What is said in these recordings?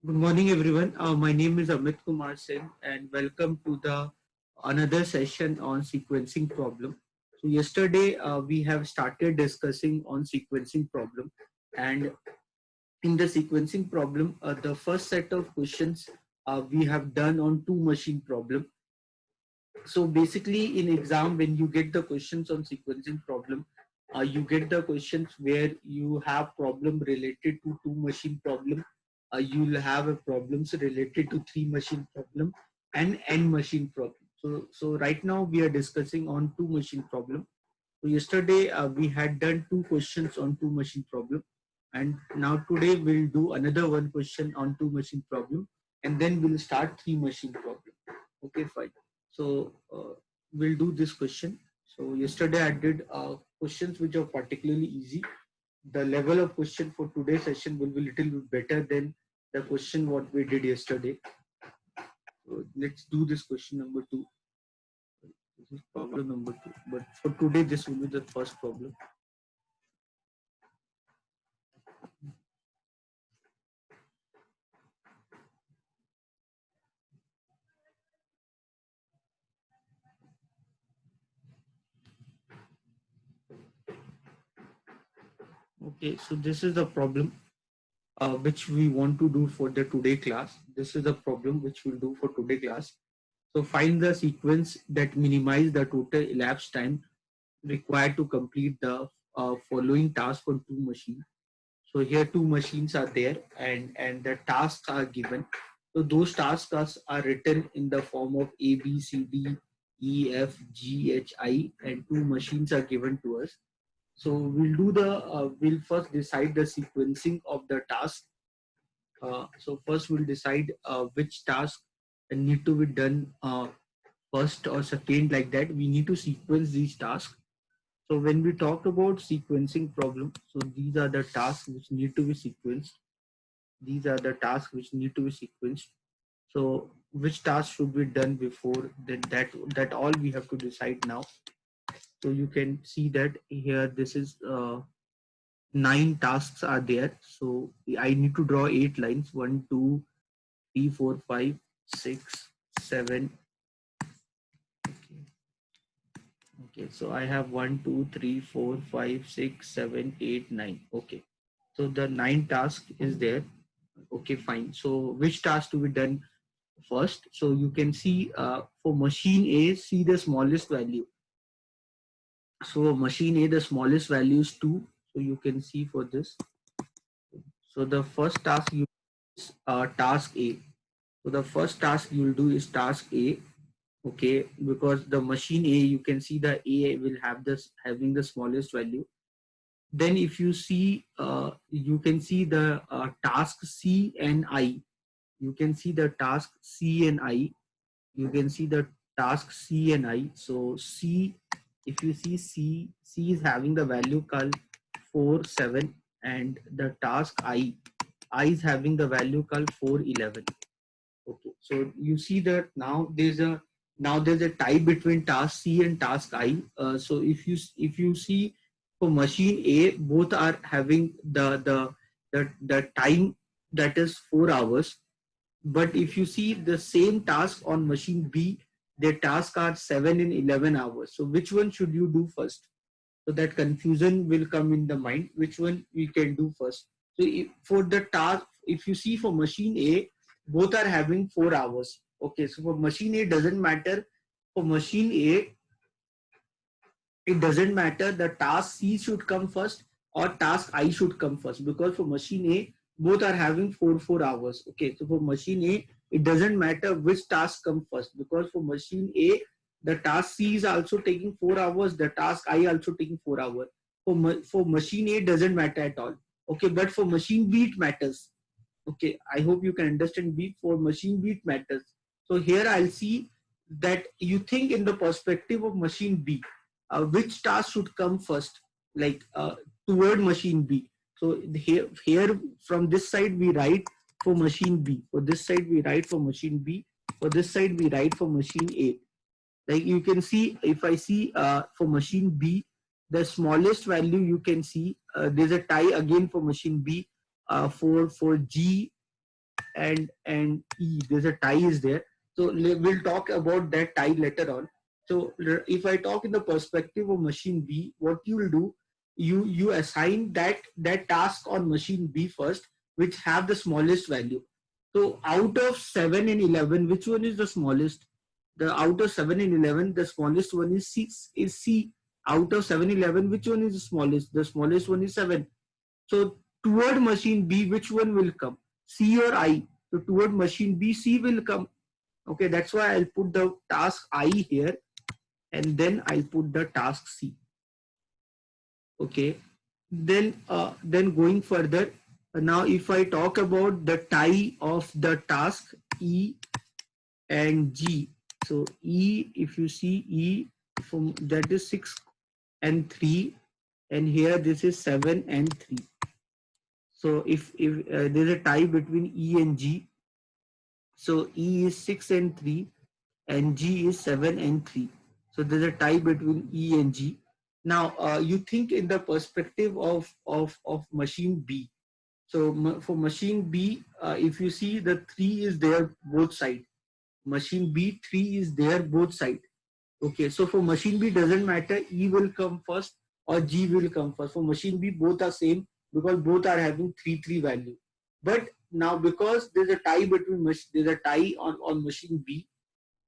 Good morning, everyone. My name is Amit Kumar Sen, and welcome to the another session on sequencing problem. So yesterday we have started discussing on sequencing problem, and in the sequencing problem, the first set of questions we have done on two machine problem. So basically, in exam, when you get the questions on sequencing problem, you get the questions where you have problem related to two machine problem. You'll have a problems related to three machine problem and n machine problem. So right now we are discussing on two machine problem. So yesterday we had done two questions on two machine problem, and now today we'll do another one question on two machine problem, and then we'll start three machine problem. Okay, fine. So we'll do this question. So yesterday I did questions which are particularly easy. The level of question for today's session will be little bit better than the question what we did yesterday. So let's do this question number two. This is problem number two. But for today, this will be the first problem. Okay, so this is the problem which we want to do for the today class. This is the problem which we'll do for today class. So find the sequence that minimize the total elapsed time required to complete the following task on two machines. So here two machines are there, and the tasks are given. So those tasks are written in the form of A, B, C, D, E, F, G, H, I, and two machines are given to us. So we'll first decide the sequencing of the task. So first we'll decide which task need to be done first or second, like that. We need to sequence these tasks. So when we talk about sequencing problem, so these are the tasks which need to be sequenced. These are the tasks which need to be sequenced. So which task should be done before, then that all we have to decide now. So you can see that here this is 9 tasks are there. So I need to draw 8 lines. 1, 2, 3, 4, 5, 6, 7. Okay. Okay. So I have 1, 2, 3, 4, 5, 6, 7, 8, 9. Okay. So the 9 task is there. Okay, fine. So which task to be done first? So you can see for machine A, see the smallest value. So machine A, the smallest value is 2. So you can see for this. So the first task you task A. So the first task you will do is task A. Okay, because the machine A, you can see the A will have this having the smallest value. Then if you see, you can see the task C and I. You can see the task C and I. You can see the task C and I. So C, if you see C is having the value called 4, 7, and the task I is having the value called 4, 11. Okay, so you see that now there's a tie between task C and task I. So if you see for machine A, both are having the time that is 4 hours. But if you see the same task on machine B, their tasks are 7 and 11 hours. So which one should you do first? So that confusion will come in the mind. Which one we can do first? So if, for the task, if you see for machine A, both are having 4 hours. Okay, so for machine A doesn't matter. For machine A, it doesn't matter the task C should come first or task I should come first, because for machine A both are having 4 hours. Okay, so for machine A it doesn't matter which task come first, because for machine A the task C is also taking 4 hours, the task I also taking 4 hours. For machine A doesn't matter at all. Okay, but for machine B it matters. Okay, I hope you can understand. B for machine B it matters. So here I'll see that you think in the perspective of machine B, which task should come first, like toward machine B. So here from this side we write for machine B. For this side we write for machine B. For this side we write for machine A. Like you can see, if I see for machine B, the smallest value you can see, there's a tie again for machine B, for G and E. There's a tie is there. So we'll talk about that tie later on. So if I talk in the perspective of machine B, what you will do, you assign that task on machine B first, which have the smallest value. So out of 7 and 11, which one is the smallest? The out of 7 and 11, the smallest one is 6 is C. Out of 7 11, which one is the smallest? The smallest one is 7. So toward machine B, which one will come? C or I? So toward machine B, C will come. Okay, that's why I'll put the task I here and then I'll put the task C. Okay, then going further, now if I talk about the tie of the task E and G, so E, if you see E, from that is 6 and 3, and here this is 7 and 3. So if there's a tie between E and G, so E is 6 and 3 and G is 7 and 3. So there's a tie between E and G. Now you think in the perspective of machine B. So for machine B, if you see the 3 is there both side. Machine B 3 is there both side. Okay, so for machine B doesn't matter, E will come first or G will come first. For machine B both are same because both are having 3 value. But now because there's a tie between there's a tie on machine B.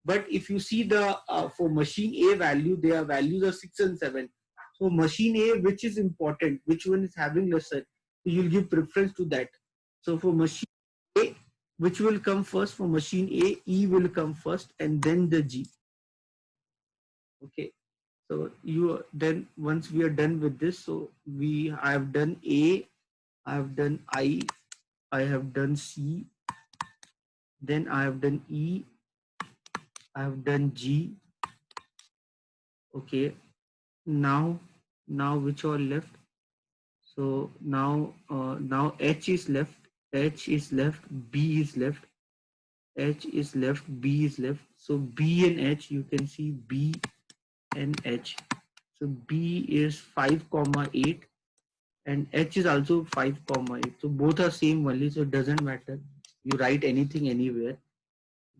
But if you see the for machine A value, their values are 6 and 7. So machine A, which is important, which one is having lesser, so you'll give preference to that. So for machine A, which will come first? For machine A, E will come first and then the G. Okay, so you then once we are done with this, so I have done A, I have done I have done C, then I have done E, I have done G. Okay, now which all left? So now H is left, H is left, B is left, H is left, B is left. So B and H, you can see B and H. So B is 5,8 and H is also 5,8. So both are same only, so it doesn't matter. You write anything anywhere,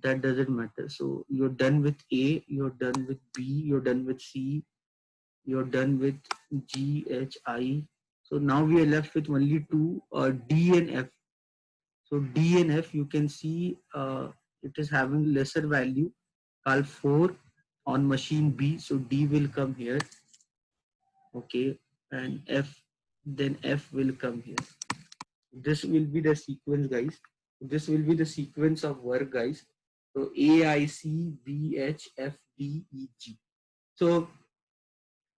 that doesn't matter. So you're done with A, you're done with B, you're done with C, you're done with G, H, I. So now we are left with only two, D and F. So D and F, you can see it is having lesser value, called 4 on machine B. So D will come here. Okay, and F, then F will come here. This will be the sequence, guys. This will be the sequence of work, guys. So A, I, C, B, H, F, D, E, G. So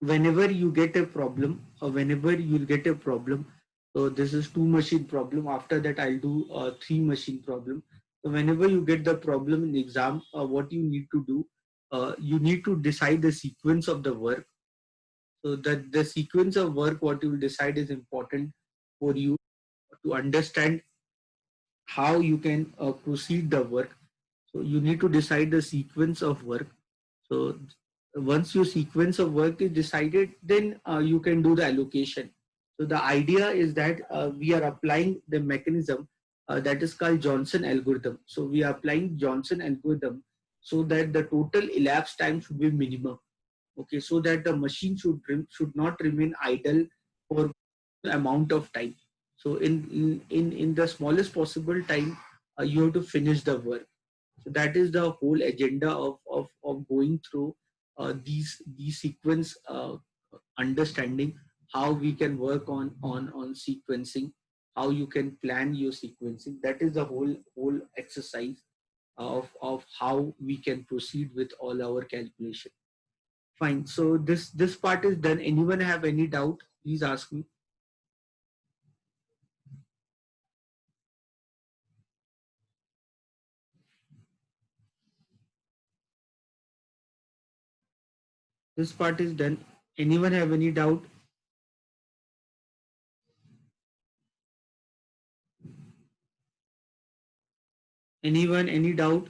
whenever you get a problem or whenever you'll get a problem, so this is 2 machine problem. After that, I'll do a 3 machine problem. So whenever you get the problem in the exam, what you need to do, you need to decide the sequence of the work. So that the sequence of work, what you will decide is important for you to understand how you can proceed the work. So you need to decide the sequence of work. So once your sequence of work is decided, then you can do the allocation. So the idea is that we are applying the mechanism that is called Johnson algorithm. So we are applying Johnson algorithm so that the total elapsed time should be minimum. Okay, so that the machine should not remain idle for amount of time. So in the smallest possible time, you have to finish the work. So that is the whole agenda of going through these sequence understanding, how we can work on sequencing, how you can plan your sequencing. That is the whole exercise of how we can proceed with all our calculation. Fine. So this part is done. Anyone have any doubt? Please ask me. This part is done. Anyone have any doubt? Anyone, any doubt?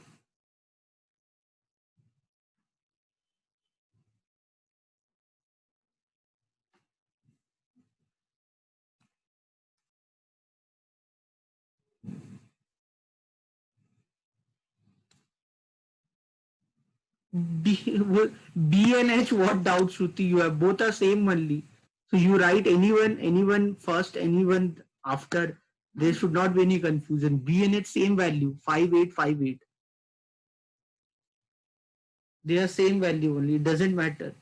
B and H, what doubt, Shruti? You have both are same only. So you write anyone first, anyone after. There should not be any confusion. B and H same value, 5858. They are same value only. It doesn't matter.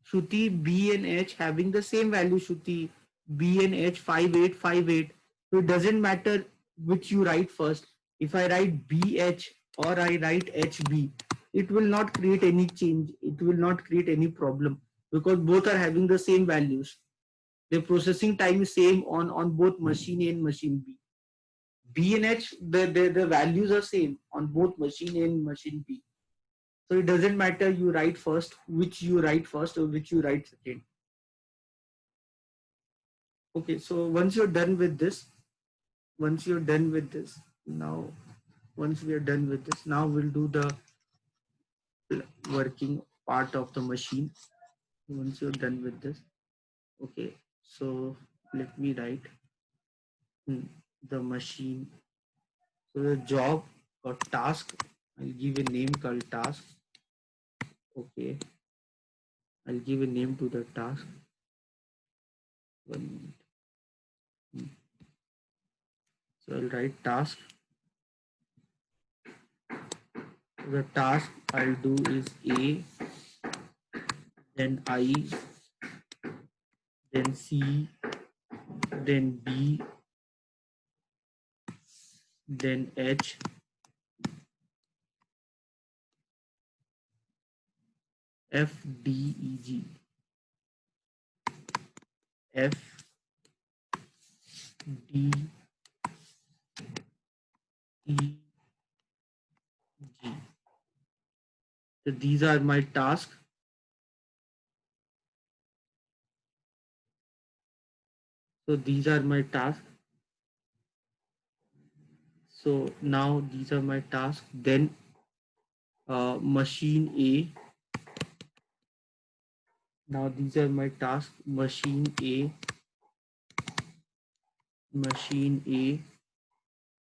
Shruti, B and H having the same value, Shruti. B and H 5858. So it doesn't matter which you write first. If I write BH or I write HB, it will not create any change. It will not create any problem because both are having the same values. The processing time is same on both machine A and machine B. B and H, the values are same on both machine A and machine B. So it doesn't matter you write first, which you write first or which you write second. Okay, so once you're done with this, now once we are done with this, now we'll do the working part of the machine. Once you're done with this, okay, so let me write the machine. So the job or task, I'll give a name called task. Okay, I'll give a name to the task. 1 minute. So I'll write task. The task I'll do is A, then I, then C, then B, then H, F, D, E, G, F, D, E, G. So these are my tasks. So these are my tasks. So now these are my tasks. Then machine A. Now these are my tasks. Machine A. Machine A.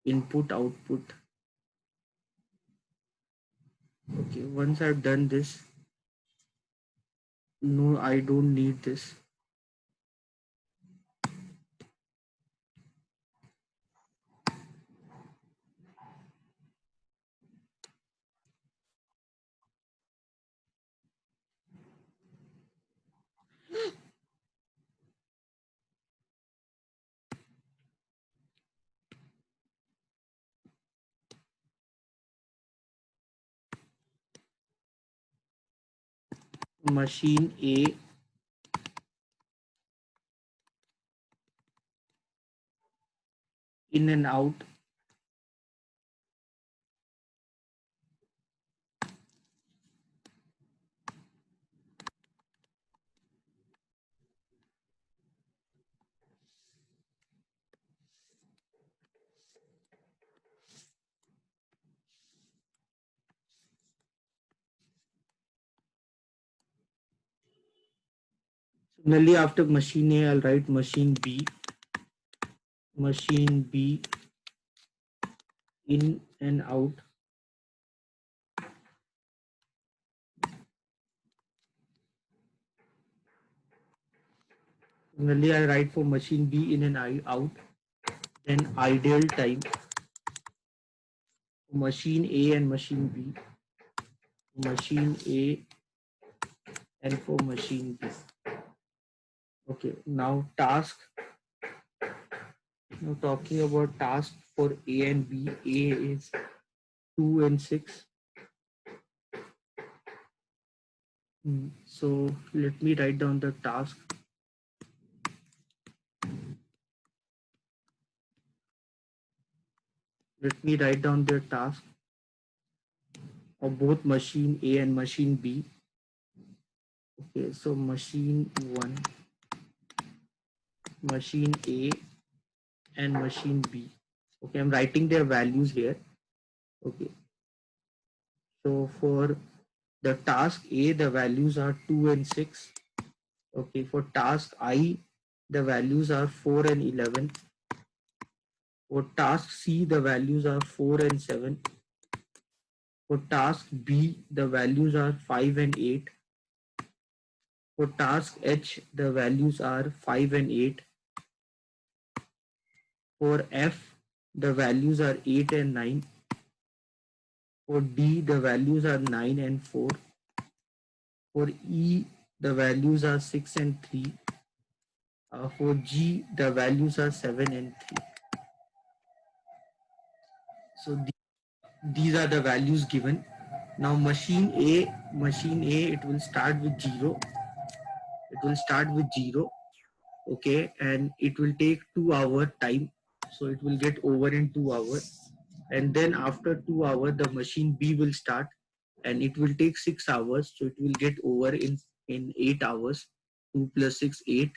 Input, output. Okay, once I've done this, no, I don't need this. Machine A in and out. Similarly, after machine A, I'll write machine B. Machine B in and out. Similarly, I write for machine B in and out. Then ideal time. Machine A and machine B. Machine A and for machine B. Okay, now task. Now talking about task for A and B. A is 2 and 6. So let me write down the task. Let me write down the task of both machine A and machine B. Okay, so machine 1, machine A and machine B. Okay, I'm writing their values here. Okay, so for the task A, the values are 2 and 6. Okay, for task I, the values are 4 and 11. For task C, the values are 4 and 7. For task B, the values are 5 and 8. For task H, the values are 5 and 8. For F, the values are 8 and 9. For D, the values are 9 and 4. For E, the values are 6 and 3. For G, the values are 7 and 3. So these are the values given. Now machine A, it will start with 0. It will start with 0. Okay, and it will take 2 hour time. So it will get over in 2 hours. And then after 2 hours, the machine B will start and it will take 6 hours. So it will get over in 8 hours. 2 plus 6, 8.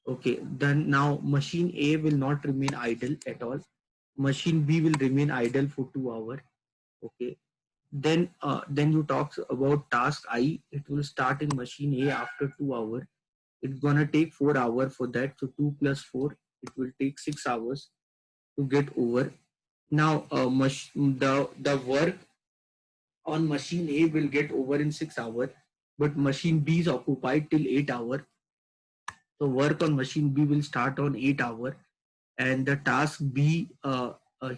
Okay, then now machine A will not remain idle at all. Machine B will remain idle for 2 hours. Okay, then you talk about task I. It will start in machine A after 2 hours. It's gonna take 4 hours for that. So 2 plus 4, it will take 6 hours to get over. Now the work on machine A will get over in 6 hours, but machine B is occupied till 8 hours. So work on machine B will start on 8 hours, and the task B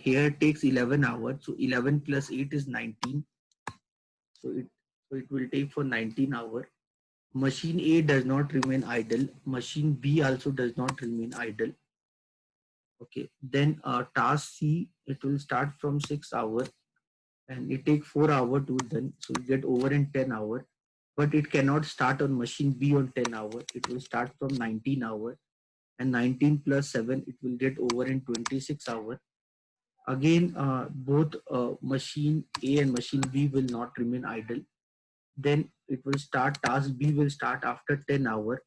here takes 11 hours. So 11 plus 8 is 19. So it will take for 19 hours. Machine A does not remain idle. Machine B also does not remain idle. Okay. Then task C, it will start from 6 hours and it takes 4 hours to done. So it get over in 10 hours. But it cannot start on machine B on 10 hours. It will start from 19 hours, and 19 plus 7, it will get over in 26 hours. Again, both machine A and machine B will not remain idle. Then it will start, task B will start after 10 hours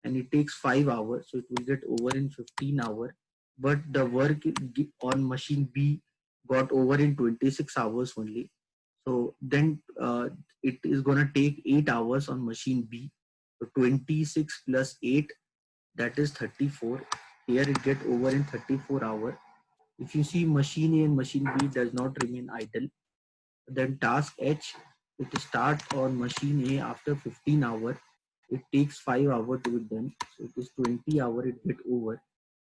and it takes 5 hours. So it will get over in 15 hours. But the work on machine B got over in 26 hours only. So then it is going to take 8 hours on machine B. So 26 plus 8, that is 34. Here it get over in 34 hours. If you see machine A and machine B does not remain idle, then task H, it start on machine A after 15 hours. It takes 5 hours to be done. So it is 20 hours it get over.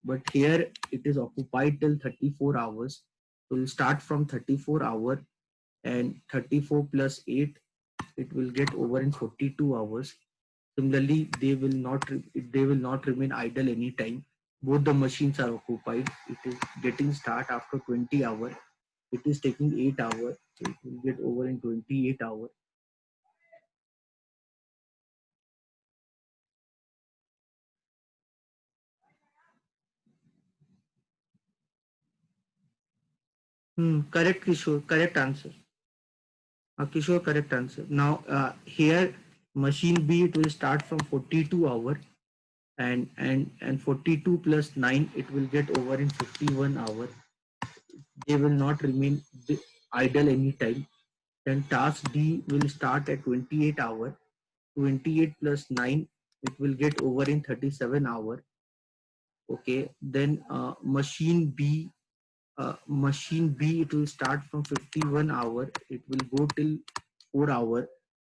But here it is occupied till 34 hours. So we'll start from 34 hours, and 34 plus 8, it will get over in 42 hours. Similarly, they will not remain idle anytime. Both the machines are occupied. It is getting start after 20 hours. It is taking 8 hours. So it will get over in 28 hours. Correct, Kishore. Correct answer. Kishore, correct answer. Now, here, machine B, it will start from 42 hours, and 42 plus 9, it will get over in 51 hours. They will not remain idle anytime. Then task D will start at 28 hours. 28 plus 9, it will get over in 37 hours. Okay. Then machine B, it will start from 51 hours. It will go till 4 hours.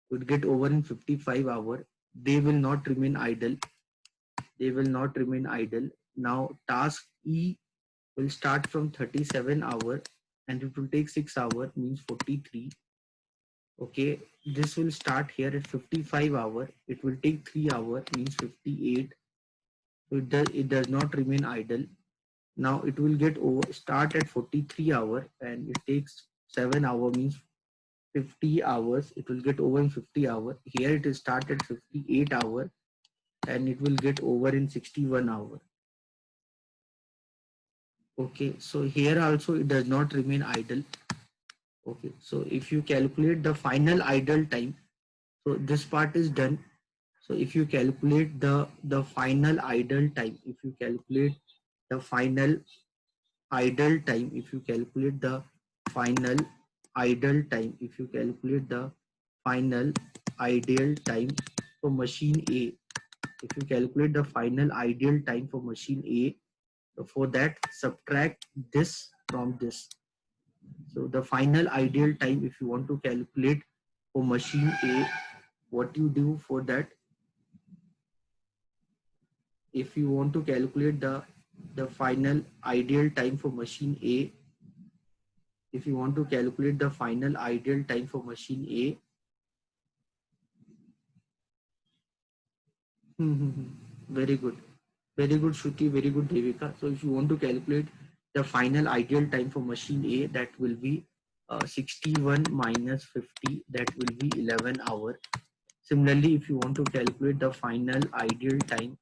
It will get over in 55 hours. They will not remain idle. They will not remain idle. Now task E will start from 37 hours and it will take 6 hours, means 43. Okay, this will start here at 55 hours. It will take 3 hours, means 58. So it does not remain idle. Now it will get over, start at 43 hours and it takes 7 hours, means 50 hours. It will get over in 50 hours. Here it is start at 58 hours and it will get over in 61 hours. Okay, so here also it does not remain idle. Okay, so if you calculate the final idle time, so this part is done. So if you calculate the final idle time, if you calculate the final idle time, if you calculate the final idle time, if you calculate the final ideal time for machine A, if you calculate the final ideal time for machine A, So for that, subtract this from this. So the final ideal time, if you want to calculate for machine A, what you do for that, if you want to calculate the final ideal time for machine A, if you want to calculate the final ideal time for machine A, very good. Very good, Shruti. Very good, Devika. So if you want to calculate the final ideal time for machine A, that will be 61 minus 50. That will be 11 hour. Similarly, if you want to calculate the final ideal time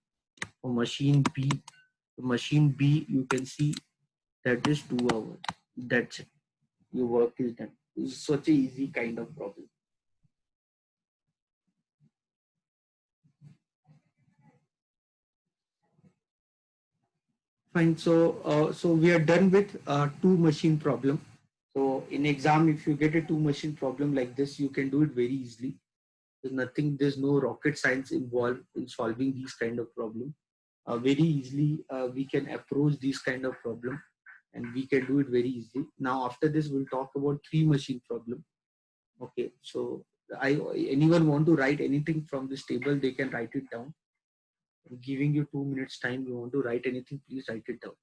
for machine B, you can see that is 2 hours. That's it. Your work is done. It's such a easy kind of problem. Fine. So we are done with two machine problem. So in exam, if you get a two machine problem like this, you can do it very easily. There's no rocket science involved in solving these kind of problem. Very easily, we can approach these kind of problem, and we can do it very easily. Now, after this, we'll talk about three machine problem. Okay. So anyone want to write anything from this table, they can write it down. I'm giving you 2 minutes time. You want to write anything, please write it down.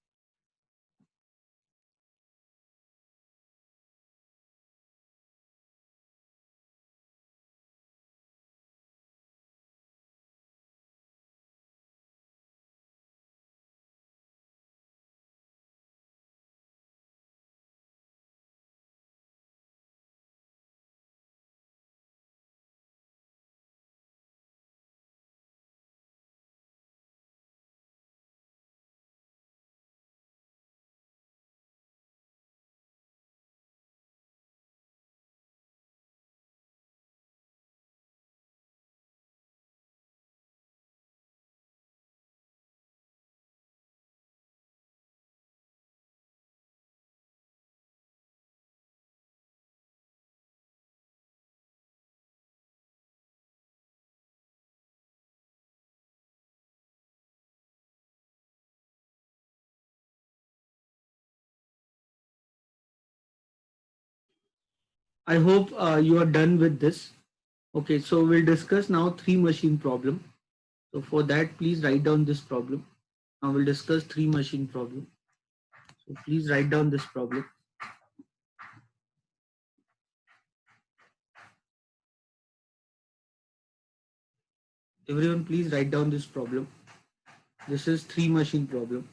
I hope you are done with this. Okay, so we'll discuss now three machine problem. So for that, please write down this problem. Now we'll discuss three machine problem. So please write down this problem. Everyone, please write down this problem. This is three machine problem.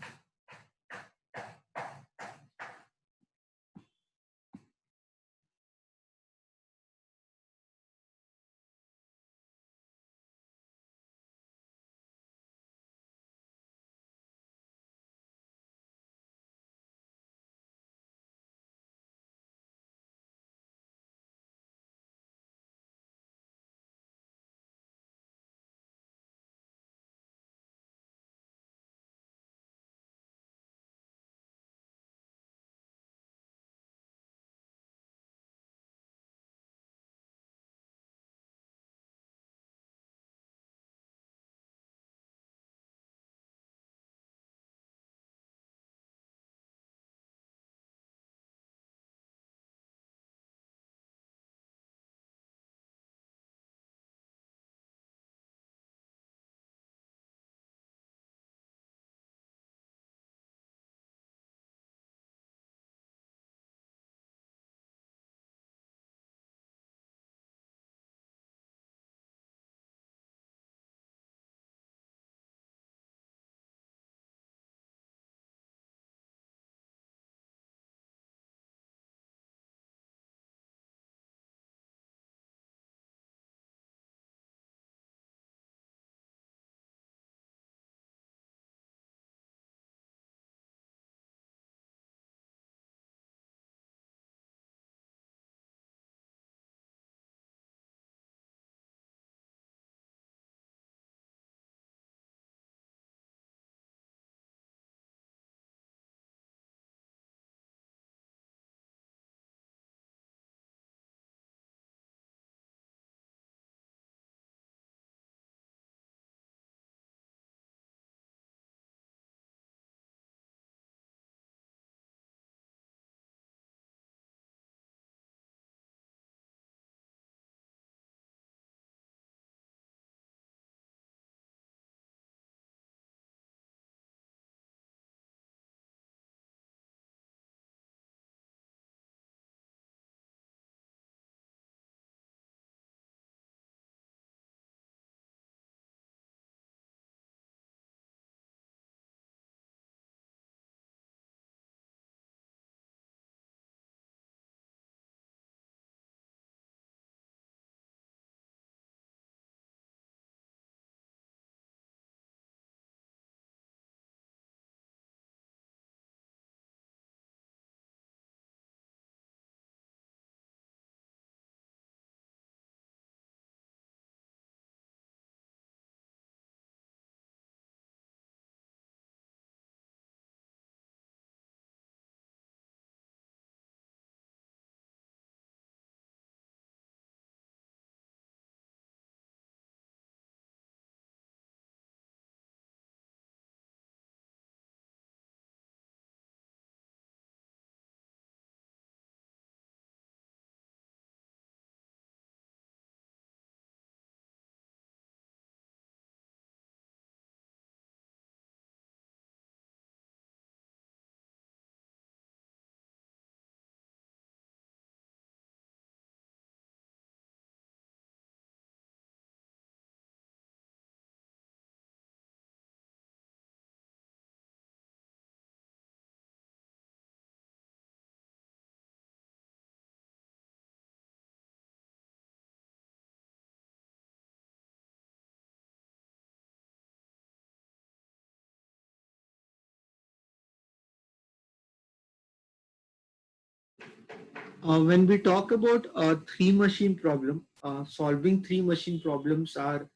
When we talk about three machine problem, solving three machine problems are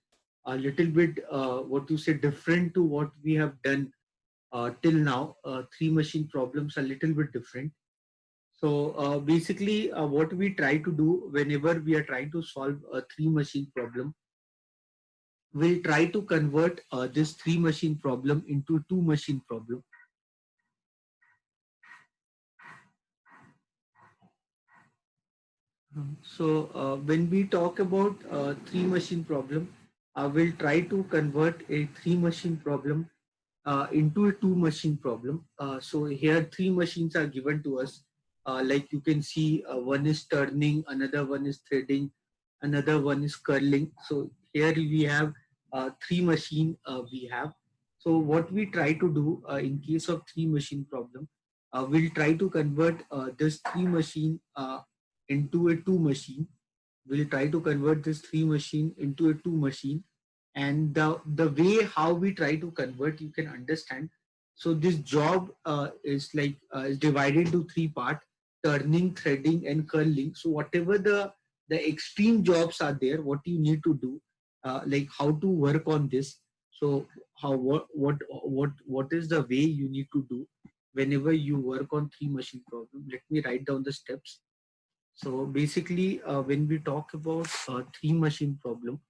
a little bit what you say different to what we have done till now. Three machine problems are a little bit different. So basically, what we try to do whenever we are trying to solve a three machine problem, we'll try to convert this three machine problem into two machine problem. So when we talk about three machine problem, we'll try to convert a three machine problem into a two machine problem. So here three machines are given to us. Like you can see, one is turning, another one is threading, another one is curling. So here we have three machine we have. So what we try to do in case of three machine problem, we'll try to convert this three machine into a two machine. We'll try to convert this three machine into a two machine, and the way how we try to convert, you can understand. So this job is divided into three parts: turning, threading, and curling. So whatever the extreme jobs are there, what you need to do, like how to work on this. So how what is the way you need to do whenever you work on three machine problem? Let me write down the steps. So basically, when we talk about three machine problem,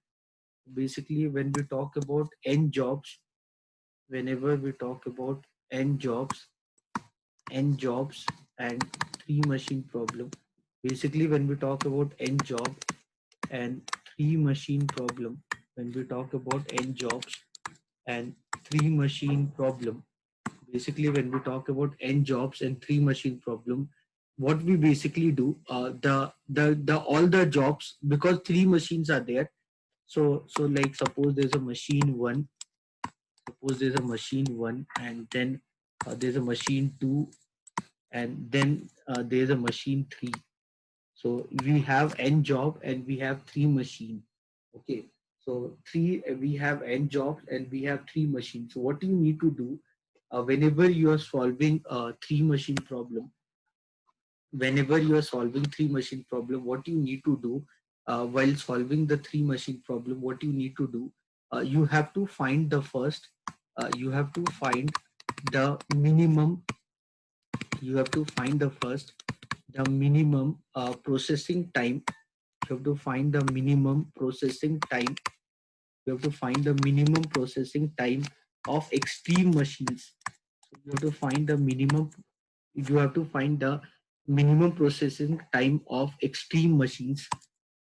basically when we talk about n jobs, whenever we talk about n jobs, and three machine problem, basically when we talk about n job and three machine problem, when we talk about n jobs and three machine problem, basically when we talk about n jobs and three machine problem, what we basically do, the all the jobs, because three machines are there. So like suppose there's a machine one, suppose there's a machine one, and then there's a machine two, and then there's a machine three. So we have n job and we have three machine. Okay. So three, we have n jobs and we have three machines. So what you need to do whenever you are solving a three machine problem, whenever you are solving three machine problem, what you need to do while solving the three machine problem, what you need to do, you have to find the first, you have to find the minimum, you have to find the first, the minimum processing time. You have to find the minimum processing time. You have to find the minimum processing time of extreme machines. So you have to find the minimum, you have to find the minimum processing time of extreme machines.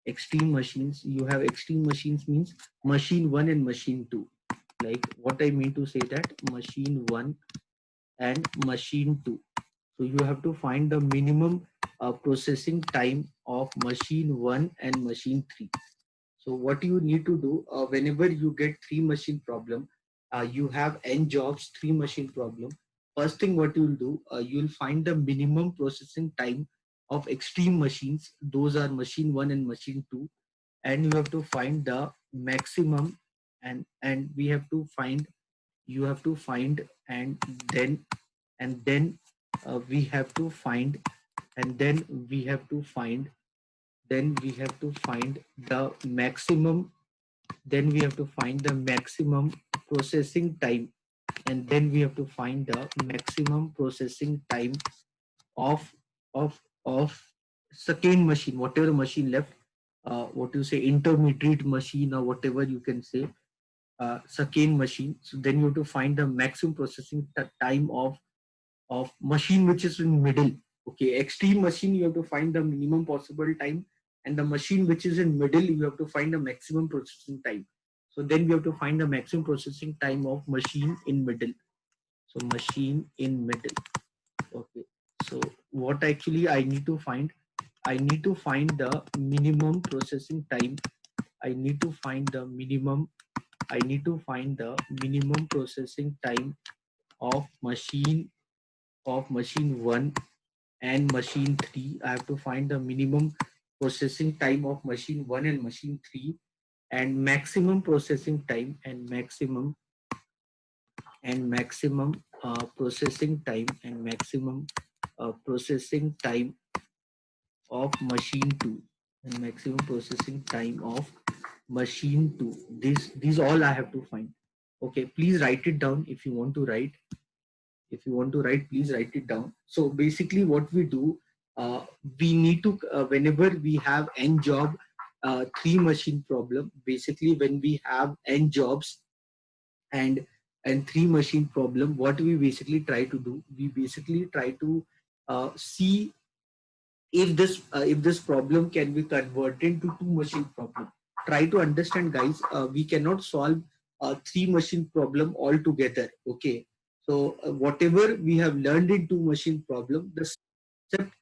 Extreme machines, you have extreme machines means machine one and machine two. Like what I mean to say that machine one and machine two. So you have to find the minimum processing time of machine one and machine three. So what you need to do whenever you get three machine problem, you have n jobs, three machine problem. First thing what you'll do, you'll find the minimum processing time of extreme machines. Those are machine one and machine two, and you have to find the maximum, and we have to find, you have to find, and then we have to find, and then we have to find, then we have to find the maximum, then we have to find the maximum processing time, and then we have to find the maximum processing time of of second machine, whatever machine left, what you say, intermediate machine or whatever you can say, second machine. So then you have to find the maximum processing time of machine which is in middle. Okay, extreme machine, you have to find the minimum possible time, and the machine which is in middle, you have to find the maximum processing time. So then we have to find the maximum processing time of machine in middle. So machine in middle. Okay, so what actually I need to find, I need to find the minimum processing time, I need to find the minimum, I need to find the minimum processing time of machine 1 and machine 3. I have to find the minimum processing time of machine 1 and machine 3, and maximum processing time, and maximum processing time, and maximum processing time of machine 2 and maximum processing time of machine 2. These all I have to find. Okay, please write it down if you want to write. If you want to write, please write it down. So basically what we do, we need to, whenever we have n job, three machine problem, basically when we have n jobs and three machine problem, what we basically try to do, we basically try to see if this problem can be converted to two machine problem. Try to understand, guys. We cannot solve a three machine problem altogether. Okay, so whatever we have learned in two machine problem, the concept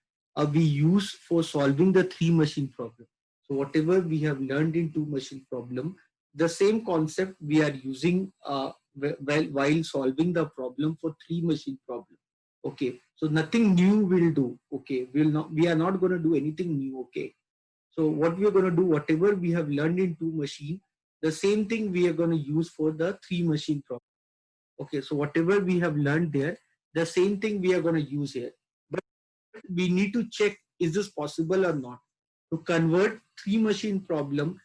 we use for solving the three machine problem. So whatever we have learned in two machine problem, the same concept we are using while solving the problem for three machine problem. Okay, so nothing new will do. Okay, we are not going to do anything new. Okay, so what we are going to do, whatever we have learned in two machine, the same thing we are going to use for the three machine problem. Okay, so whatever we have learned there, the same thing we are going to use here, but we need to check, is this possible or not to convert three machine problem.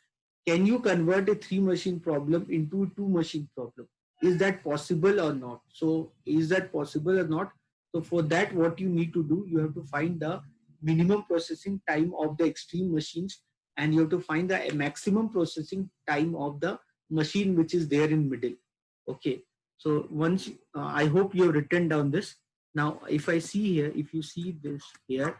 Can you convert a three machine problem into a two machine problem? Is that possible or not? So is that possible or not? So for that, what you need to do, you have to find the minimum processing time of the extreme machines, and you have to find the maximum processing time of the machine which is there in middle. Okay, so once I hope you have written down this. Now if I see here, if you see this here,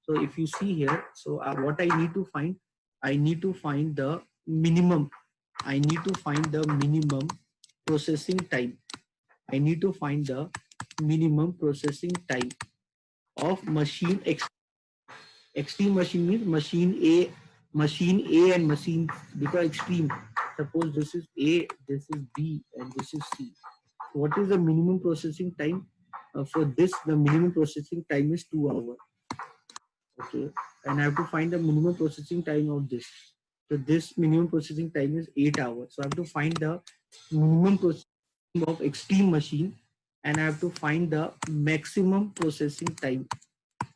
so if you see here, so what I need to find, I need to find the minimum, I need to find the minimum processing time. I need to find the minimum processing time of machine extreme machine means machine A and machine, because extreme, suppose this is A, this is B and this is C. What is the minimum processing time for this? The minimum processing time is 2 hours. Okay, and I have to find the minimum processing time of this. So this minimum processing time is 8 hours. So I have to find the minimum processing of extreme machine, and I have to find the maximum processing time.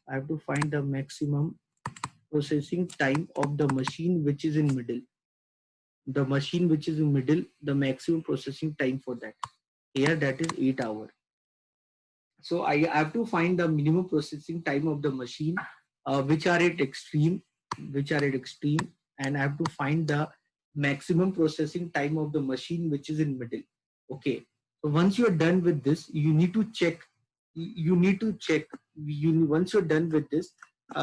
I have to find the maximum processing time of the machine which is in middle. The machine which is in middle, the maximum processing time for that. Here that is 8 hours. So I have to find the minimum processing time of the machine which are at extreme, and I have to find the maximum processing time of the machine which is in middle. Okay. So once you are done with this, you need to check. You need to check. Once you're done with this,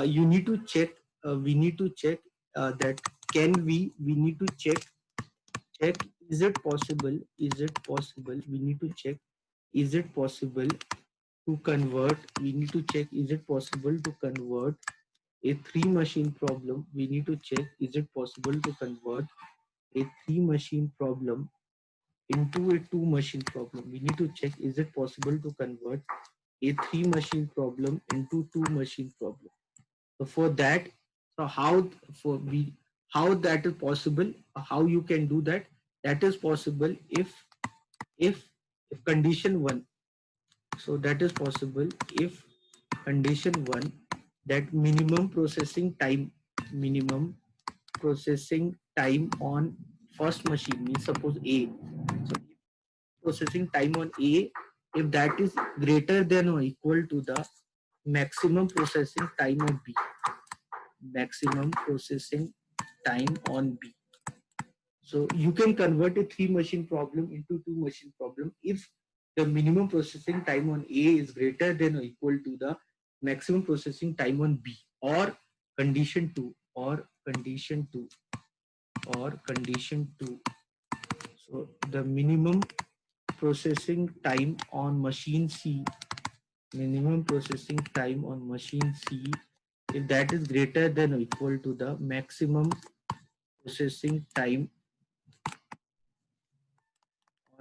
you need to check. We need to check that can we. We need to check. Is it possible? Is it possible? We need to check. Is it possible to convert? We need to check, is it possible to convert a three machine problem? We need to check, is it possible to convert a three machine problem into a two machine problem? We need to check, is it possible to convert a three machine problem into two machine problem? So for that, so how that is possible, how you can do that? That is possible if if condition one. So that is possible if condition one, that minimum processing time on first machine means suppose A. So processing time on A, if that is greater than or equal to the maximum processing time of B, maximum processing time on B. So you can convert a three machine problem into two machine problem if the minimum processing time on A is greater than or equal to the maximum processing time on B, or condition 2, or condition 2, or condition 2. So the minimum processing time on machine C, minimum processing time on machine C, if that is greater than or equal to the maximum processing time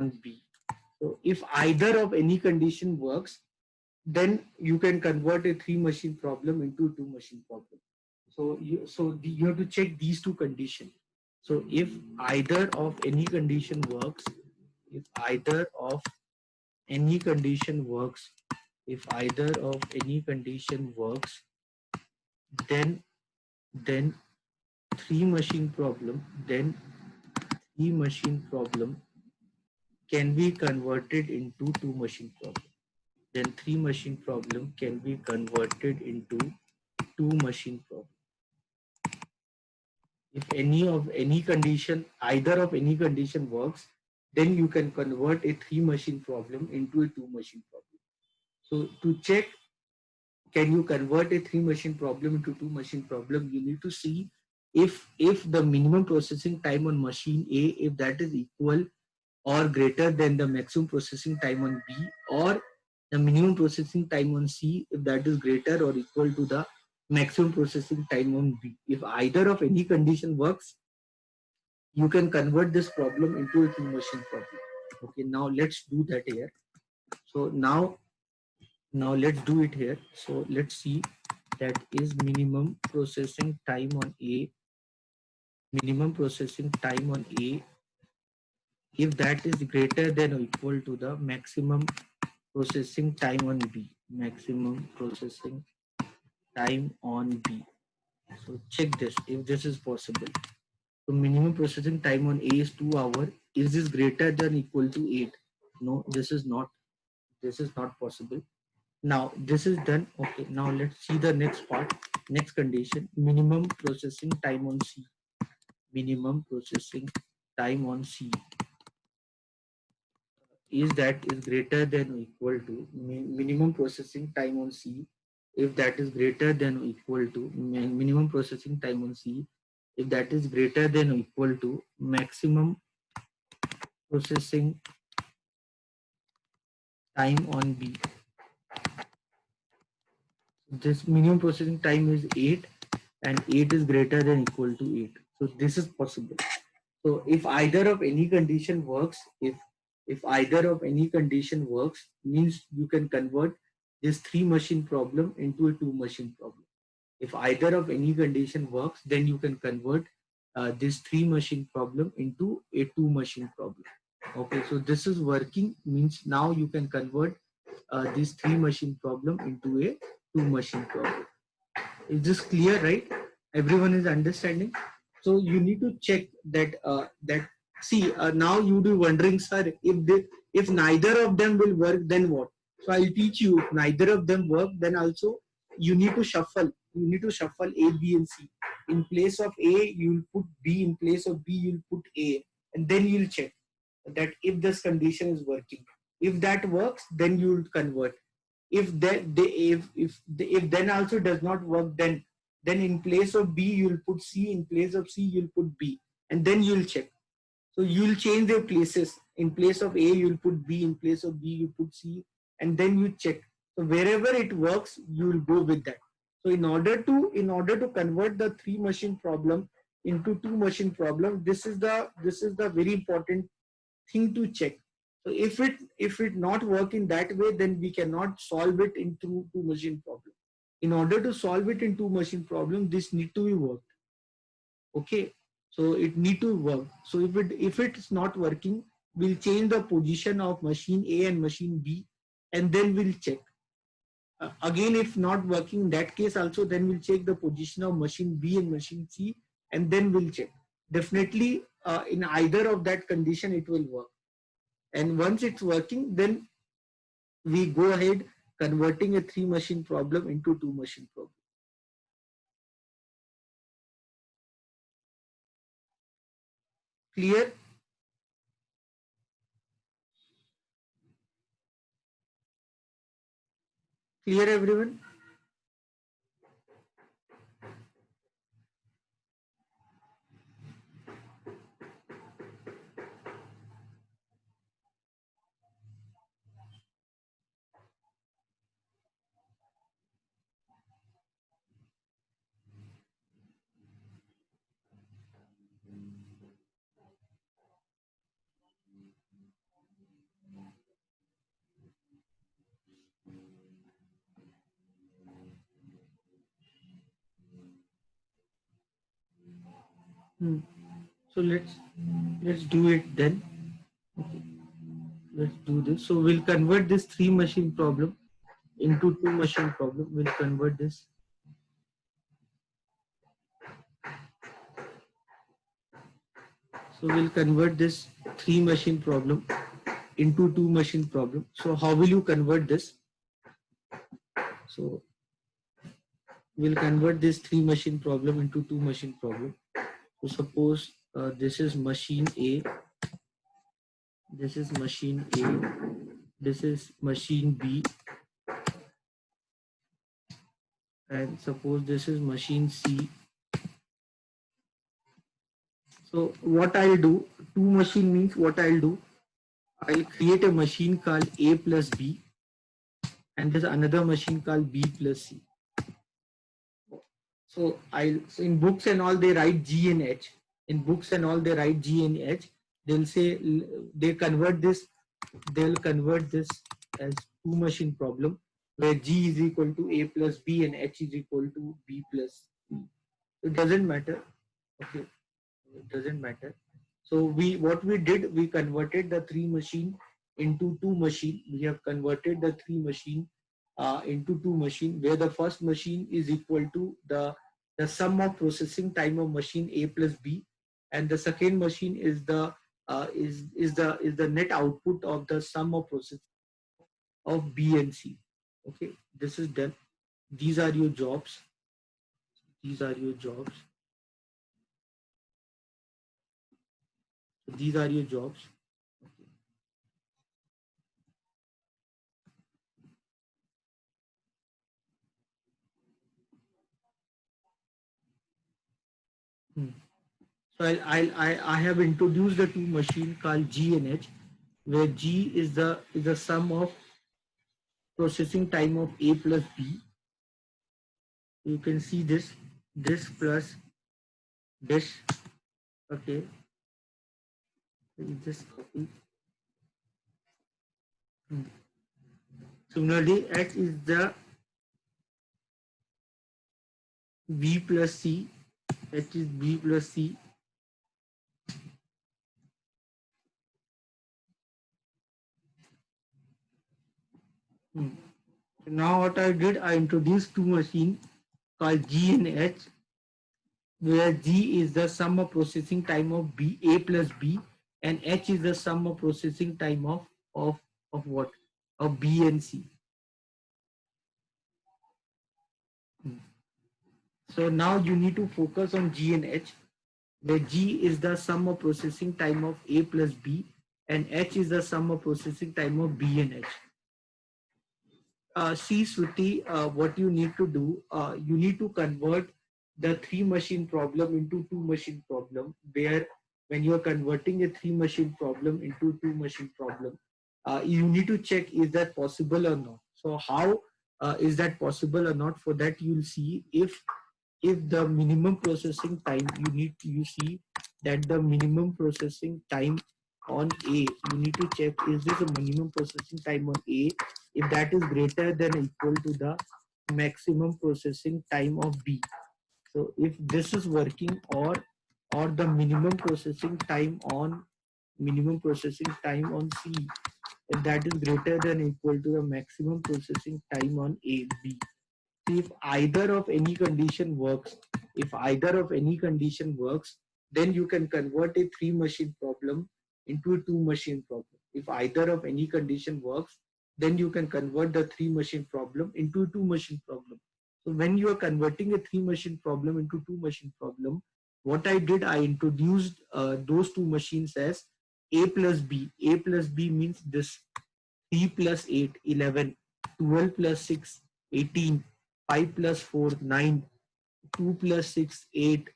on B. So if either of any condition works, then you can convert a three machine problem into two machine problem. So you have to check these two conditions. So if either of any condition works, if either of any condition works, if either of any condition works, then then three machine problem, then three machine problem can be converted into two machine problem. Then three machine problem can be converted into two machine problem. If any condition, either of any condition works, then you can convert a three machine problem into a two machine problem. So to check, can you convert a three machine problem into two machine problem, you need to see if the minimum processing time on machine A, if that is equal or greater than the maximum processing time on B, or the minimum processing time on C, if that is greater or equal to the maximum processing time on B. If either of any condition works, you can convert this problem into a two machine problem. Okay, now let's do that here. So now let's do it here. So let's see, that is minimum processing time on A, minimum processing time on A, if that is greater than or equal to the maximum processing time on B, maximum processing time on B. So check this, if this is possible. So minimum processing time on A is 2 hours. Is this greater than or equal to 8? No, this is not. This is not possible. Now this is done. Okay, now let's see the next part. Next condition, minimum processing time on C. Minimum processing time on C is that is greater than or equal to minimum processing time on C, if that is greater than or equal to minimum processing time on C, if that is greater than or equal to maximum processing time on B. This minimum processing time is 8 and 8 is greater than or equal to 8. So this is possible. So if either of any condition works, if either of any condition works, means you can convert this three machine problem into a two machine problem. If either of any condition works, then you can convert this three machine problem into a two machine problem. Okay, so this is working, means now you can convert this three machine problem into a two machine problem. Is this clear, right? Everyone is understanding. So you need to check that see, now you be wondering, sir, if neither of them will work, then what? So I'll teach you. If neither of them work, then also you need to shuffle. You need to shuffle A, B, and C. In place of A, you'll put B. In place of B, you'll put A, and then you'll check that if this condition is working. If that works, then you'll convert. If then also does not work, then in place of B you'll put C, in place of C you'll put B, and then you'll check. So you'll change their places. In place of A you'll put B, in place of B you put C, and then you check. So wherever it works, you will go with that. So in order to convert the three machine problem into two machine problem, this is the very important thing to check. So if it not work in that way, then we cannot solve it into two machine problem. In order to solve it in two machine problem, this need to be worked. Okay, so it need to work. So if it's not working, we'll change the position of machine A and machine B, and then we'll check. Again, if not working in that case also, then we'll check the position of machine B and machine C, and then we'll check. Definitely, in either of that condition, it will work. And once it's working, then we go ahead converting a three machine problem into two machine problem. Clear? Clear, everyone? So let's do it then. Okay. Let's do this. So we'll convert this three machine problem into two machine problem. We'll convert this. So we'll convert this 3 machine problem into 2 machine problem. So how will you convert this? So we'll convert this 3 machine problem into 2 machine problem. So suppose this is machine A, this is machine A, this is machine B, and suppose this is machine C. So what I'll do, 2 machine means what I'll do, I'll create a machine called A plus B, and there's another machine called B plus C. So in books and all they write G and H. In books and all they write G and H. They'll say they convert this. They'll convert this as 2 machine problem where G is equal to A plus B and H is equal to B plus C. It doesn't matter. Okay, it doesn't matter. So what we did, we converted the 3 machine into 2 machine. We have converted the 3 machine into 2 machine, where the first machine is equal to the sum of processing time of machine A plus B, and the second machine is the net output of the sum of processing of B and C. Okay, this is done. These are your jobs. These are your jobs. These are your jobs. Okay. Hmm. So I have introduced the 2 machine called G and H, where G is the sum of processing time of A plus B. You can see this plus this. Okay, just copy. Hmm. Similarly, H is the B plus C. H is B plus C. Hmm. So now what I did, I introduced 2 machine called G and H, where G is the sum of processing time of B, A plus B, and H is the sum of processing time of what? Of B and C. So now you need to focus on G and H, where G is the sum of processing time of A plus B, and H is the sum of processing time of B and H. See, Shruti, what you need to do, you need to convert the 3 machine problem into 2 machine problem, where when you are converting a 3 machine problem into 2 machine problem, you need to check is that possible or not. So how is that possible or not? For that, you'll see if the minimum processing time, you see that the minimum processing time on A, you need to check is this a minimum processing time on A, if that is greater than or equal to the maximum processing time of B. So if this is working, or the minimum processing time on C, if that is greater than or equal to the maximum processing time on A, B. If either of any condition works, then you can convert a 3 machine problem into a 2 machine problem. If either of any condition works, then you can convert the 3 machine problem into a 2 machine problem. So when you are converting a 3 machine problem into 2 machine problem, what I did, I introduced those 2 machines as A plus B. A plus B means this: 3 plus 8, 11, 12 plus 6, 18, 5 plus 4, 9, 2 plus 6, 8,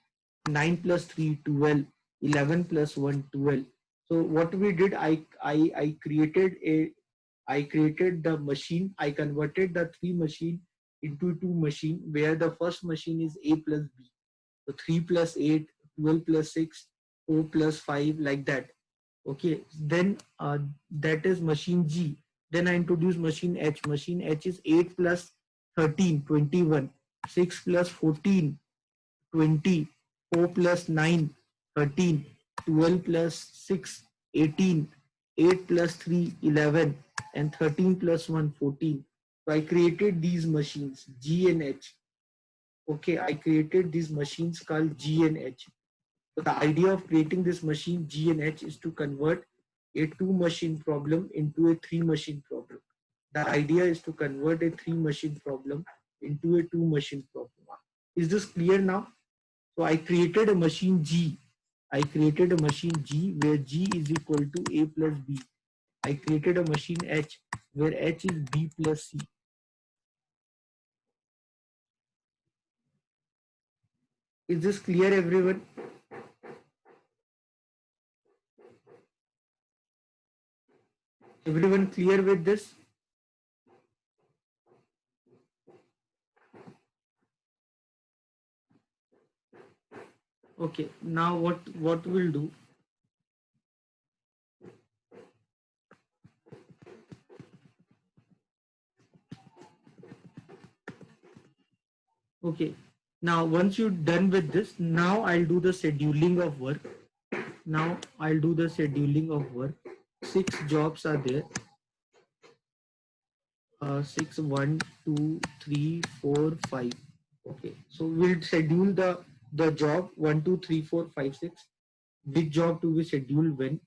9 plus 3, 12, 11 plus 1, 12. So what we did, I created the machine. I converted the 3 machine into 2 machine, where the first machine is A plus B. So 3 plus 8, 12 plus 6, 4 plus 5, like that. Okay, then that is machine G. Then I introduce machine H. Machine H is 8 plus 13, 21, 6 plus 14, 20, 4 plus 9, 13, 12 plus 6, 18, 8 plus 3, 11, and 13 plus 1, 14. So I created these machines, G and H. Okay, I created these machines called G and H. So the idea of creating this machine G and H is to convert a two machine problem into a three machine problem. The idea is to convert a three machine problem into a two machine problem. Is this clear now? So I created a machine G. I created a machine G where G is equal to A plus B. I created a machine H where H is B plus C. Is this clear, everyone? Everyone clear with this? Okay, now what we'll do? Okay, now once you're done with this, now I'll do the scheduling of work. Now I'll do the scheduling of work. 6 jobs are there. 6, 1, 2, 3, 4, 5. Okay, so we'll schedule the job 1, 2, 3, 4, 5, 6. Which job to be scheduled when?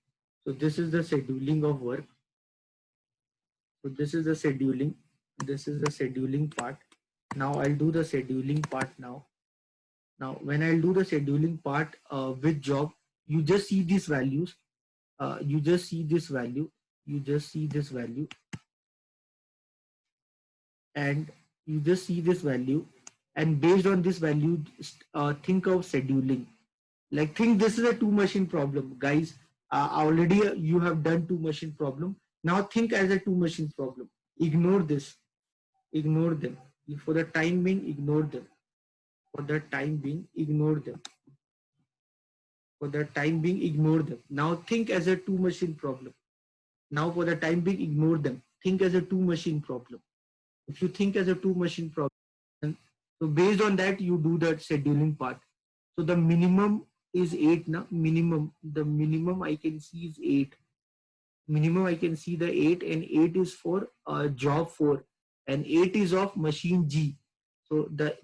So this is the scheduling of work. So this is the scheduling. This is the scheduling part. Now I'll do the scheduling part now. Now when I'll do the scheduling part with job, you just see these values. You just see this value. You just see this value. And you just see this value. And based on this value, think of scheduling. Like think this is a two machine problem, guys. Already you have done two machine problem. Now think as a two machine problem. Ignore this. Ignore them. For the time being, ignore them. For the time being, ignore them. For the time being, ignore them. Now think as a two machine problem. Now for the time being, ignore them. Think as a two machine problem. If you think as a two machine problem, so based on that, you do the scheduling part. So the minimum is 8 now. The minimum I can see is 8. Minimum I can see the 8, and 8 is for job 4, and 8 is of machine G. So the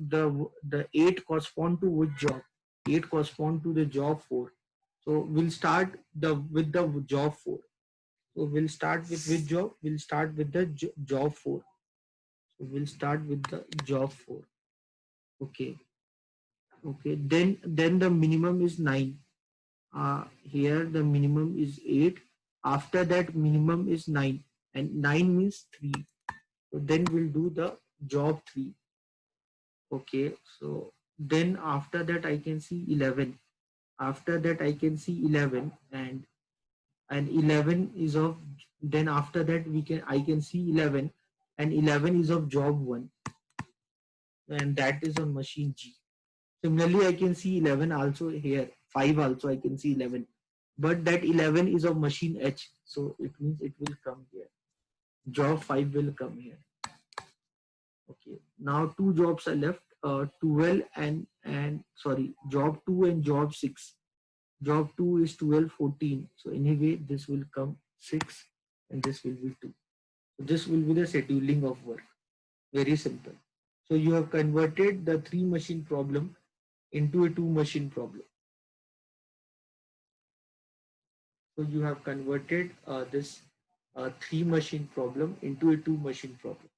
8 correspond to which job? 8 correspond to the job 4. So we'll start with the job 4. So we'll start with which job? We'll start with the job 4. So we'll start with the job 4. Okay. Okay. Then the minimum is 9. Here the minimum is 8. After that minimum is 9, and 9 means 3. So then we'll do the job 3. Okay. So then after that I can see 11. After that I can see 11, and 11 is of, then after that I can see 11, and 11 is of job 1, and that is on machine G. Similarly, I can see 11 also here, 5 also I can see 11, but that 11 is of machine H, so it means it will come here. Job 5 will come here. Okay, now two jobs are left, 12 and sorry, job 2 and job 6. Job 2 is 12, 14. So anyway, this will come 6, and this will be 2. So this will be the scheduling of work. Very simple. So you have converted the 3 machine problem into a 2 machine problem. So you have converted this 3 machine problem into a 2 machine problem.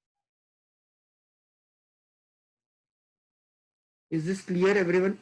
Is this clear, everyone?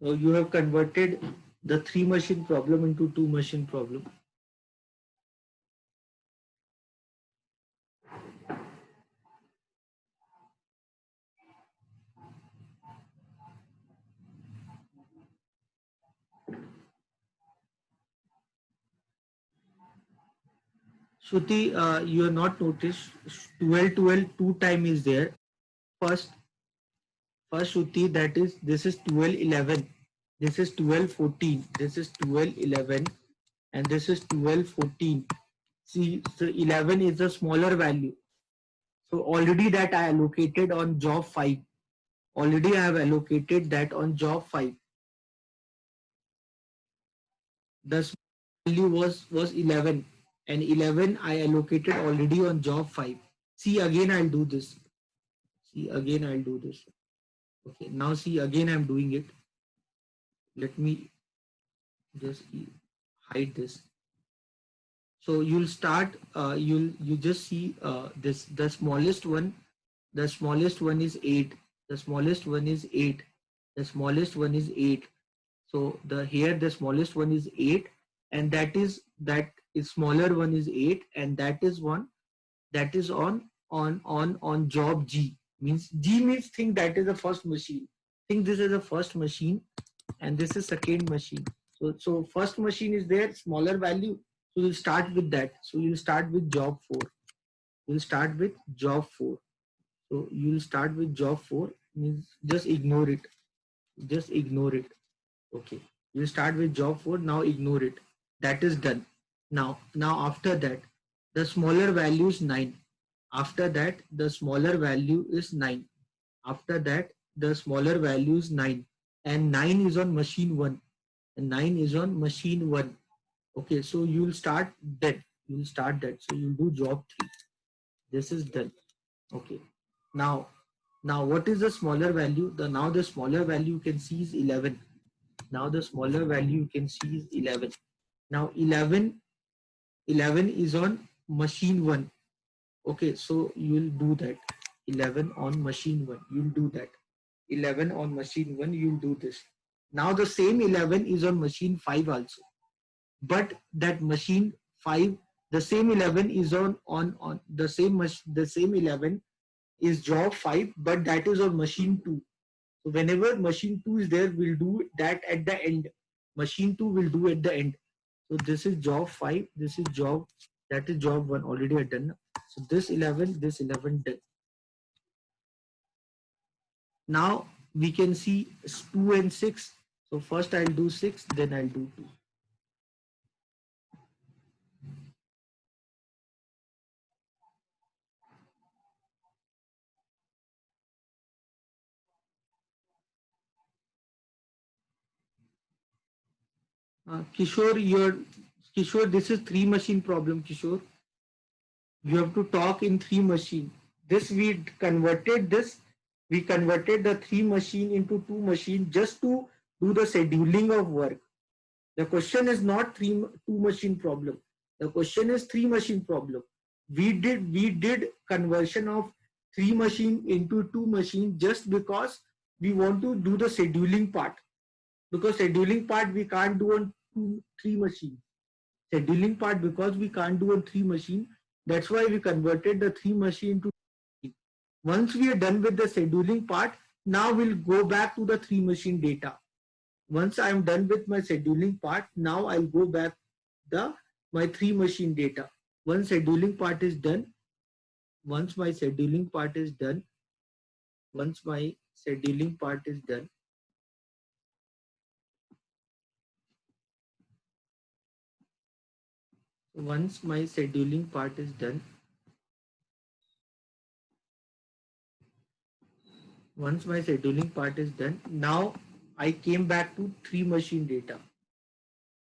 So you have converted the 3 machine problem into 2 machine problem. Shruti, you have not noticed 12, 12, two time is there. First, first Shruti, that is, this is 12, 11. This is 12, 14. This is 12, 11. And this is 12, 14. See, so 11 is a smaller value. So already that I allocated on job 5. Already I have allocated that on job 5. The value was 11, and 11 I allocated already on job 5. See, again I'll do this. See, again I'll do this. Okay, now see, again I'm doing it. Let me just hide this. So you'll start, you just see this, the smallest one. The smallest one is 8. The smallest one is 8. The smallest one is 8. So the here the smallest one is 8, and that is smaller one is 8, and that is one that is on job G. Means G means think that is the first machine. Think this is the first machine, and this is second machine. So first machine is there, smaller value. So you'll start with that. So you'll start with job 4. You'll start with job 4. So you'll start with job 4. Means just ignore it. Just ignore it. Okay. You start with job 4. Now ignore it. That is done. Now after that, the smaller value is 9. After that, the smaller value is 9. After that, the smaller value is 9. And 9 is on machine 1. And 9 is on machine 1. Okay, so you'll start that. You'll start that. So you'll do job 3. This is done. Okay. Now, what is the smaller value? Now the smaller value you can see is 11. Now the smaller value you can see is 11. Now 11 is on machine 1. Okay, so you will do that. 11 on machine 1. You'll do that. 11 on machine 1. You'll do this. Now the same 11 is on machine 5 also. But that machine 5, the same 11 is on the same 11 is job 5, but that is on machine 2. So whenever machine 2 is there, we'll do that at the end. Machine 2 will do at the end. So this is job 5. This is job, that is job 1 already done. So this 11 done. Now we can see 2 and 6. So first I'll do 6, then I'll do 2. Kishore, this is 3 machine problem, Kishore. You have to talk in 3 machine. This we converted the 3 machine into 2 machine just to do the scheduling of work. The question is not 2 machine problem. The question is 3 machine problem. We did conversion of 3 machine into 2 machine just because we want to do the scheduling part. Because scheduling part we can't do on 3 machine. Scheduling part because we can't do on 3 machine. That's why we converted the 3 machine to 2. Once we are done with the scheduling part, now we'll go back to the 3 machine data. Once I am done with my scheduling part, now I'll go back my 3 machine data. Once scheduling part is done, once my scheduling part is done, once my scheduling part is done, once my scheduling part is done, once my scheduling part is done, now I came back to 3 machine data.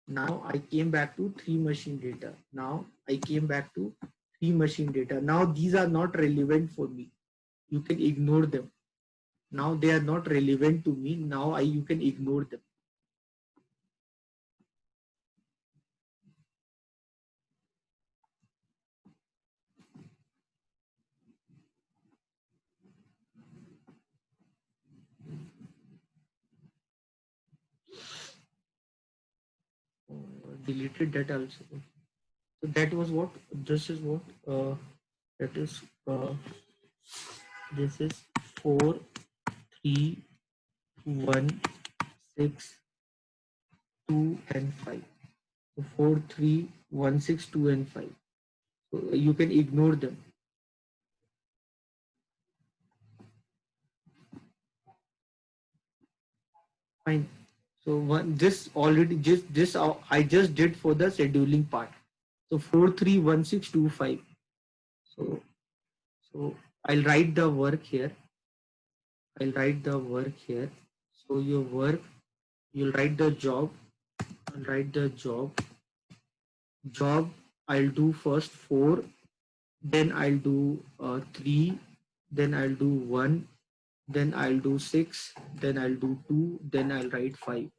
Now I came back to 3 machine data. Now I came back to 3 machine data. Now these are not relevant for me. You can ignore them. Now they are not relevant to me. Now you can ignore them. Deleted that also. So that was what? This is what? That is this is 4, 3, 1, 6, 2 and 5. So 4, 3, 1, 6, 2 and 5. So you can ignore them. Fine. So this already just this I just did for the scheduling part. So 431625. So so I'll write the work here. I'll write the work here. So your work, you'll write the job. I'll write the job. Job, I'll do first 4, then I'll do 3, then I'll do 1, then I'll do 6, then I'll do 2, then I'll write 5.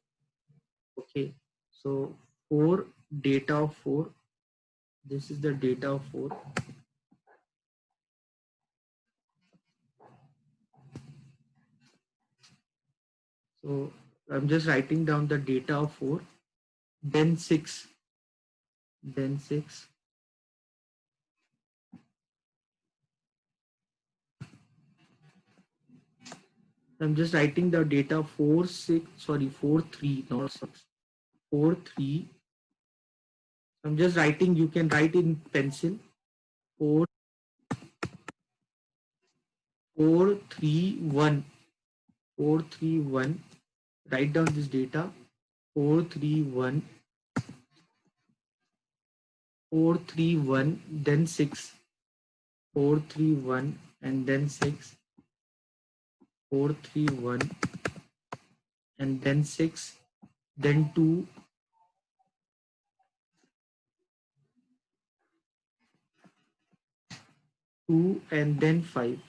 Okay. So 4, data of 4. This is the data of 4. So I'm just writing down the data of 4, then 6, then 6. I'm just writing the data 4, 6, sorry, 4, 3, not 6, 4, 3. I'm just writing, you can write in pencil, 4, 4, 3, 1, 4, 3, 1. Write down this data, 4, 3, 1, 4, 3, 1, then 6, 4, 3, 1, and then 6, 4, 3, 1, and then 6, then 2, 2, and then 5.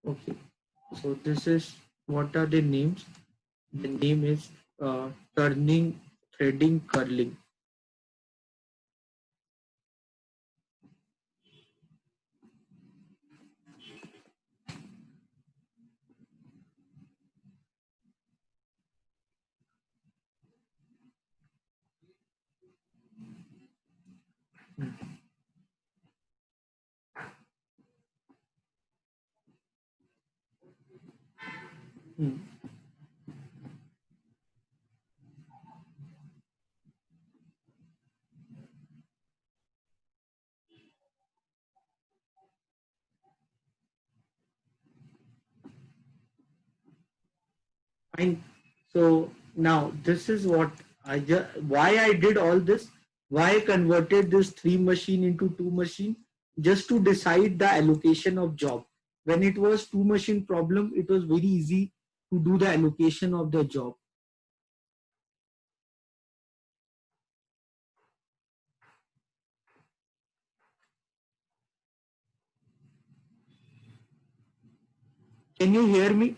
Okay, so this is, what are the names? The name is turning, threading, curling. Hmm. Hmm. Fine. So now this is what I just, why I did all this, why I converted this 3 machine into 2 machine, just to decide the allocation of job. When it was 2 machine problem, it was very easy to do the allocation of the job. Can you hear me?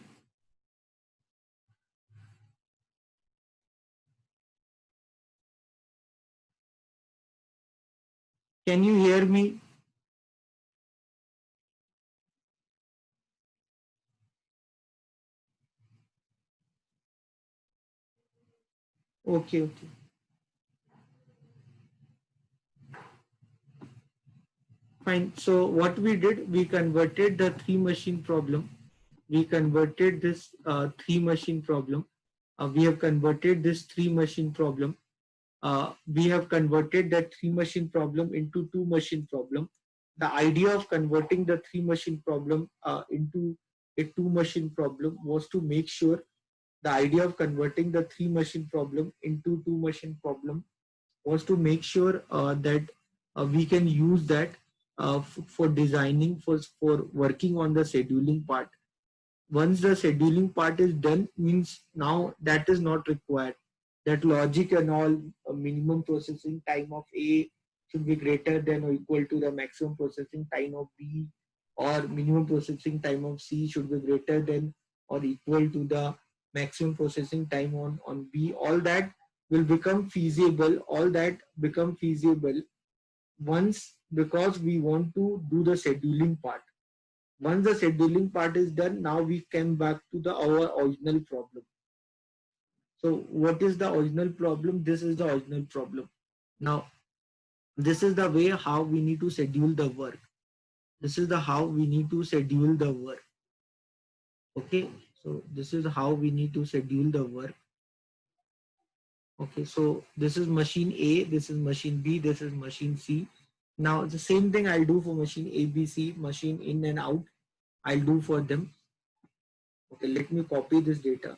Can you hear me? Okay, okay. Fine. So what we did, we converted the 3 machine problem. We converted this 3 machine problem. We have converted this 3 machine problem. We have converted that 3 machine problem into 2 machine problem. The idea of converting the 3 machine problem into a 2 machine problem was to make sure, the idea of converting the 3 machine problem into 2 machine problem was to make sure that we can use that for designing, for working on the scheduling part. Once the scheduling part is done, means now that is not required. That logic and all, minimum processing time of A should be greater than or equal to the maximum processing time of B, or minimum processing time of C should be greater than or equal to the maximum processing time on B. All that will become feasible. All that become feasible once, because we want to do the scheduling part. Once the scheduling part is done, now we come back to the our original problem. So what is the original problem? This is the original problem. Now, this is the way how we need to schedule the work. This is the how we need to schedule the work. Okay. So this is how we need to schedule the work. Okay, so this is machine A, this is machine B, this is machine C. Now the same thing I'll do for machine A, B, C, machine in and out. I'll do for them. Okay, let me copy this data.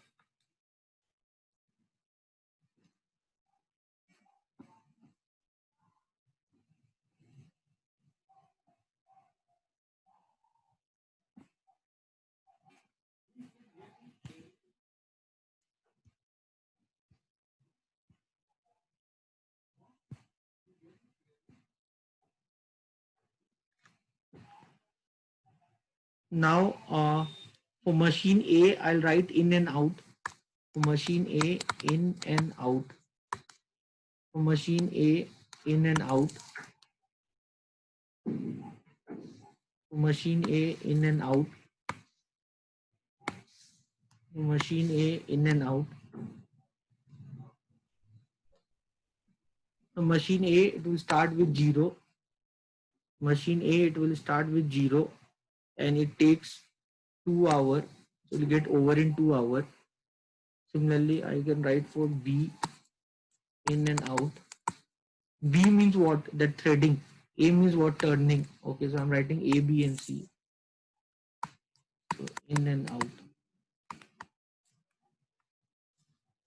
Now for machine A, I'll write in and out. For machine A, in and out. For machine A, in and out. For machine A, in and out. For machine A, in and out. So machine A, it will start with 0. Machine A, it will start with 0 and it takes 2 hours. So we'll get over in 2 hours. Similarly, I can write for B, in and out. B means what? That threading. A means what? Turning. Okay, so I'm writing A, B, and C. So in and out.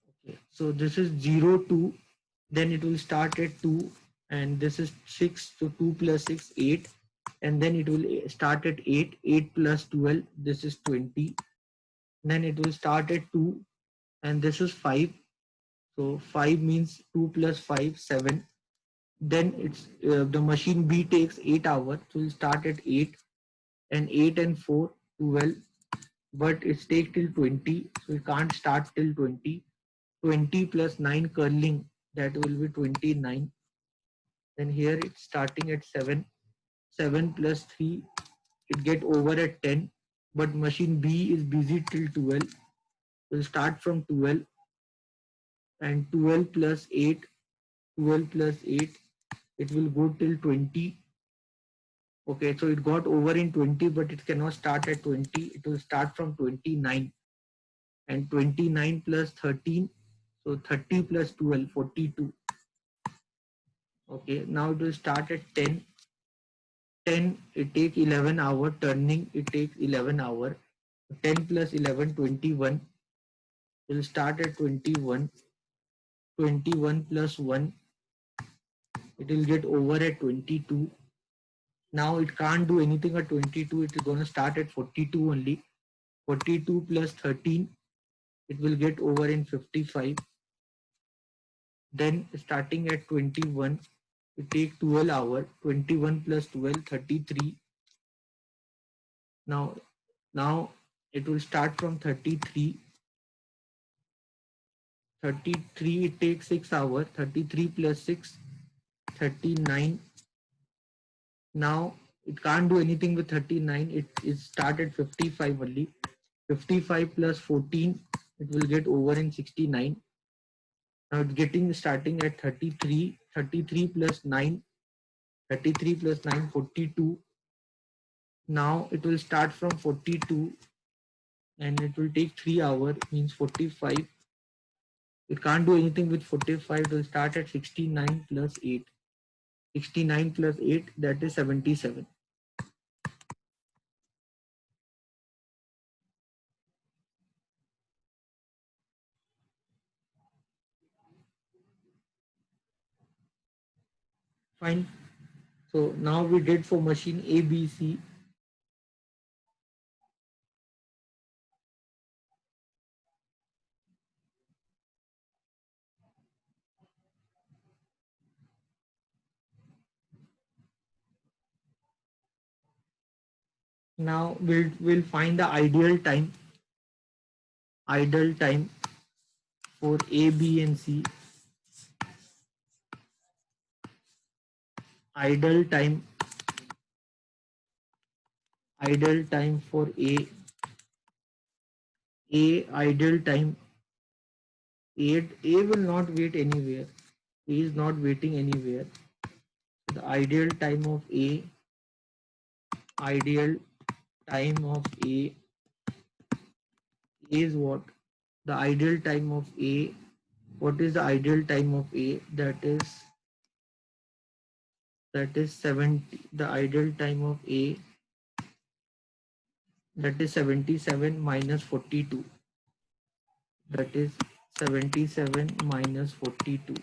Okay, so this is 0, 2. Then it will start at 2. And this is 6. So 2 plus 6, 8. And then it will start at 8. 8 plus 12. This is 20. Then it will start at 2. And this is 5. So 5 means 2 plus 5, 7. Then it's the machine B takes 8 hours. So we'll start at 8 and 8 and 4, 12. But it's take till 20. So we can't start till 20. 20 plus 9 curling, that will be 29. Then here it's starting at 7. 7 plus 3, it get over at 10. But machine B is busy till 12. We'll start from 12 and 12 plus 8, 12 plus 8, it will go till 20. Okay, so it got over in 20, but it cannot start at 20. It will start from 29 and 29 plus 13. So 30 plus 12, 42. Okay, now it will start at 10. 10, it takes 11 hour turning. It takes 11 hour. 10 plus 11, 21. It will start at 21. 21 plus 1, it will get over at 22. Now it can't do anything at 22. It is going to start at 42 only. 42 plus 13, it will get over in 55. Then starting at 21, it take 12 hours. 21 plus 12, 33. Now it will start from 33. 33, it takes 6 hours. 33 plus 6, 39. Now it can't do anything with 39. It is started 55 only. 55 plus 14, it will get over in 69. Now it's getting starting at 33. 33 plus 9, 33 plus 9, 42. Now it will start from 42 and it will take 3 hours, means 45. It can't do anything with 45. It will start at 69 plus 8. 69 plus 8, that is 77. Fine. So now we did for machine A, B, C. Now we'll find the ideal time for A, B, and C. Ideal time for ideal time. A will not wait anywhere. A is not waiting anywhere. The ideal time of ideal time of A is what? The ideal time of A what is the ideal time of A? That is 70. The ideal time of A, that is 77 minus 42. That is 77 minus 42.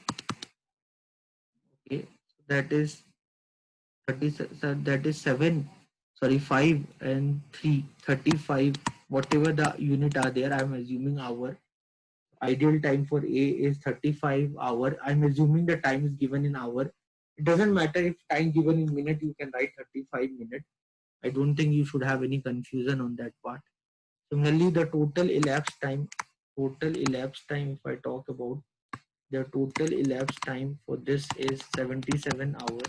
Okay, that is 30. That is 7. Sorry, 5 and 3. 35. Whatever the unit are there, I'm assuming hour. Ideal time for A is 35 hour. I'm assuming the time is given in hour. It doesn't matter if time given in minute, you can write 35 minutes. I don't think you should have any confusion on that part. Similarly, the total elapsed time, if I talk about, the total elapsed time for this is 77 hour.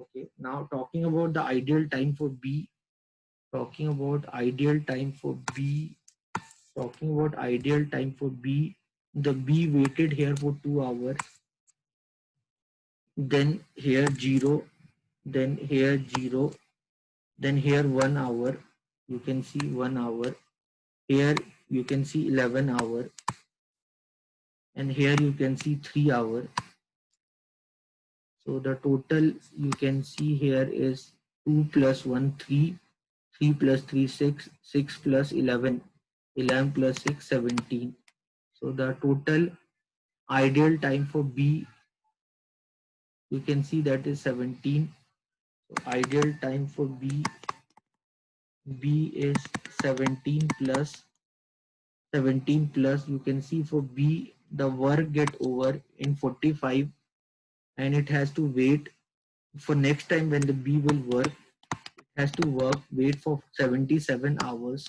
Okay, now talking about the ideal time for B, talking about ideal time for B, talking about ideal time for B, the B waited here for 2 hours, then here 0, then here 0, then here 1 hour, you can see 1 hour, here you can see 11 hour, and here you can see 3 hour. So the total you can see here is 2 plus 1 3, 3 plus 3 6, 6 plus 11, 11 plus 6 17. So the total ideal time for B, you can see that is 17. So ideal time for B is 17 plus 17 plus, you can see for B the work get over in 45, and it has to wait for next time when the B will work, it has to wait for 77 hours.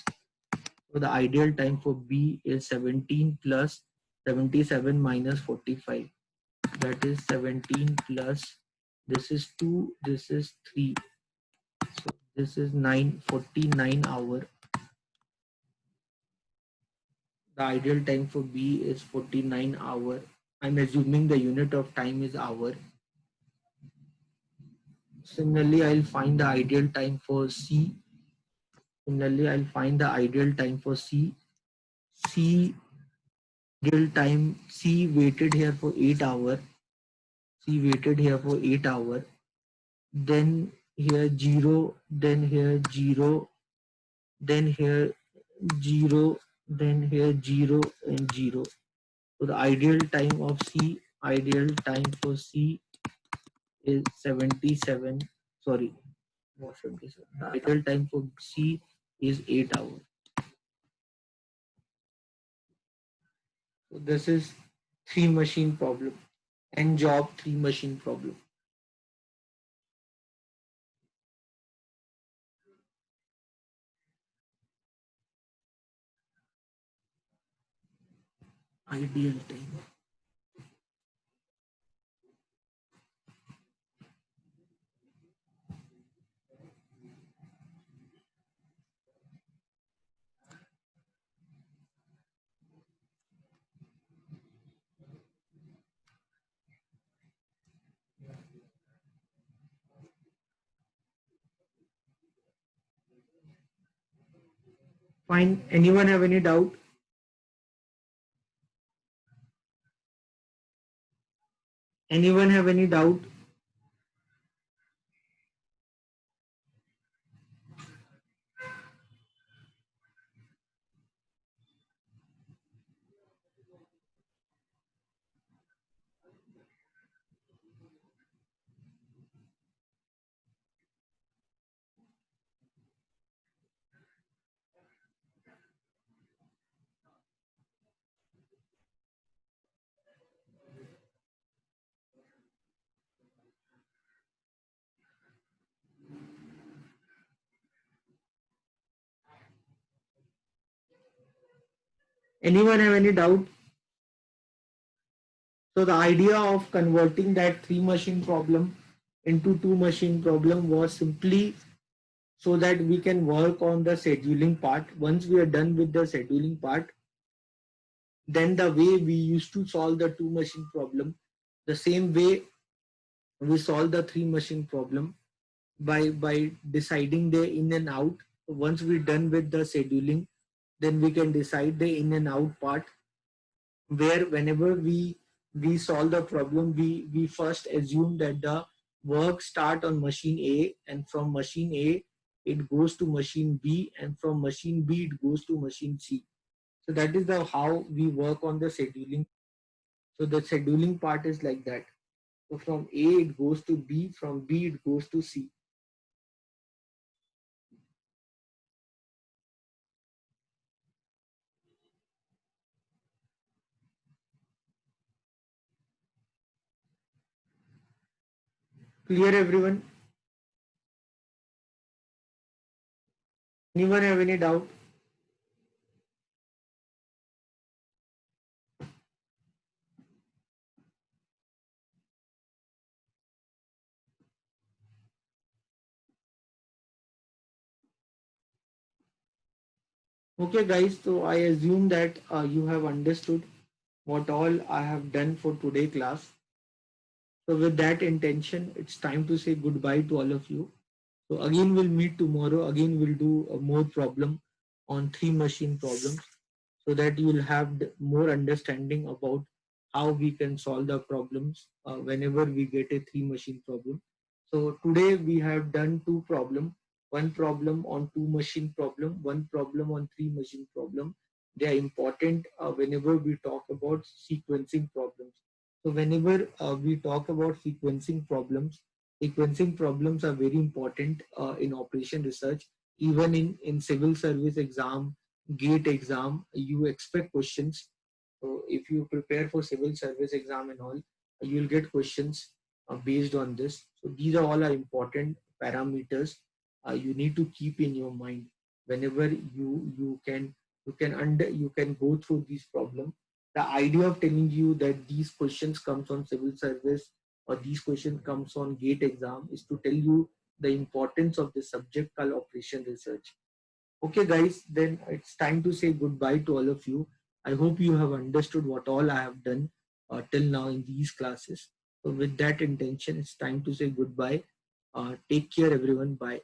So the ideal time for B is 17 plus 77 minus 45. That is 17 plus, this is 2, this is 3. So this is 49 hour. The ideal time for B is 49 hour. I'm assuming the unit of time is hour. Similarly, I'll find the ideal time for C. Similarly, I'll find the ideal time for C. C ideal time, C waited here for 8 hour. C waited here for 8 hour. Then here 0, then here 0, then here 0, then here 0 and 0. So the ideal time of C, ideal time for C is 77. Sorry, not 77. The ideal time for C is 8 hours. So this is 3 machine problem and job 3 machine problem. Ideal time. Fine. Anyone have any doubt? Anyone have any doubt? Anyone have any doubt? So the idea of converting that 3 machine problem into 2 machine problem was simply so that we can work on the scheduling part. Once we are done with the scheduling part, then the way we used to solve the 2 machine problem, the same way we solve the 3 machine problem by deciding the in and out. Once we're done with the scheduling, then we can decide the in and out part. where whenever we solve the problem, we first assume that the work start on machine A, and from machine A it goes to machine B, and from machine B it goes to machine C. So that is the how we work on the scheduling. So the scheduling part is like that. So from A it goes to B, from B it goes to C. Clear everyone? Anyone have any doubt? Okay guys, so I assume that you have understood what all I have done for today class. So with that intention, it's time to say goodbye to all of you. So again, we'll meet tomorrow. Again, we'll do a more problem on three machine problems so that you will have more understanding about how we can solve the problems whenever we get a three machine problem. So today we have done two problem, one problem on two machine problem, one problem on three machine problem. They are important whenever we talk about sequencing problems. So whenever we talk about sequencing problems are very important in operation research. Even in civil service exam, gate exam, you expect questions. So if you prepare for civil service exam and all, you'll get questions based on this. So these are all are important parameters you need to keep in your mind whenever you can go through these problems. The idea of telling you that these questions comes on civil service or these questions comes on gate exam is to tell you the importance of the subject called operation research. Okay, guys, then it's time to say goodbye to all of you. I hope you have understood what all I have done till now in these classes. So, with that intention, it's time to say goodbye. Take care, everyone. Bye.